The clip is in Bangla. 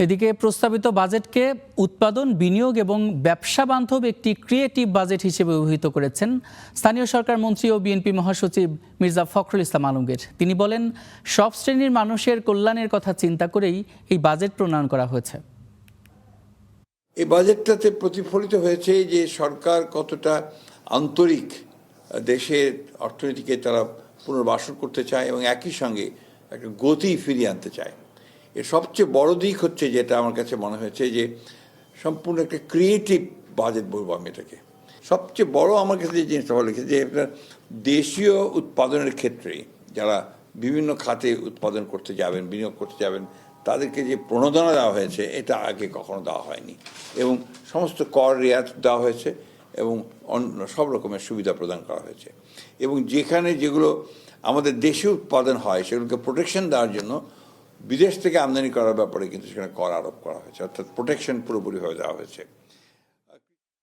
এদিকে প্রস্তাবিত বাজেটকে উৎপাদন, বিনিয়োগ এবং ব্যবসা বান্ধব একটি ক্রিয়েটিভ বাজেট হিসেবে অভিহিত করেছেন স্থানীয় সরকার মন্ত্রী ও বিএনপি মহাসচিব মির্জা ফখরুল ইসলাম আলমগীর। তিনি বলেন, সব শ্রেণীর মানুষের কল্যাণের কথা চিন্তা করেই এই বাজেট প্রণয়ন করা হয়েছে। এই বাজেটটাতে প্রতিফলিত হয়েছে যে সরকার কতটা আন্তরিক, দেশের অর্থনীতিকে তারা পুনর্বাসন করতে চায় এবং একই সঙ্গে একটা গতি ফিরিয়ে আনতে চায়। এর সবচেয়ে বড় দিক হচ্ছে, যেটা আমার কাছে মনে হয়েছে, যে সম্পূর্ণ একটা ক্রিয়েটিভ বাজেট বলবো আমি এটাকে। সবচেয়ে বড় আমার কাছে যে জিনিসটা ভালো লেগেছে, যে একটা দেশীয় উৎপাদনের ক্ষেত্রে যারা বিভিন্ন খাতে উৎপাদন করতে যাবেন, বিনিয়োগ করতে যাবেন, তাদেরকে যে প্রণোদনা দেওয়া হয়েছে, এটা আগে কখনো দেওয়া হয়নি। এবং সমস্ত কর রেয়াত দেওয়া হয়েছে এবং অন্য সব রকমের সুবিধা প্রদান করা হয়েছে। এবং যেখানে যেগুলো আমাদের দেশে উৎপাদন হয়, সেগুলোকে প্রোটেকশন দেওয়ার জন্য বিদেশ থেকে আমদানি করার ব্যাপারে কিন্তু সেখানে কর আরোপ করা হয়েছে, অর্থাৎ প্রোটেকশন পুরোপুরিভাবে দেওয়া হয়েছে।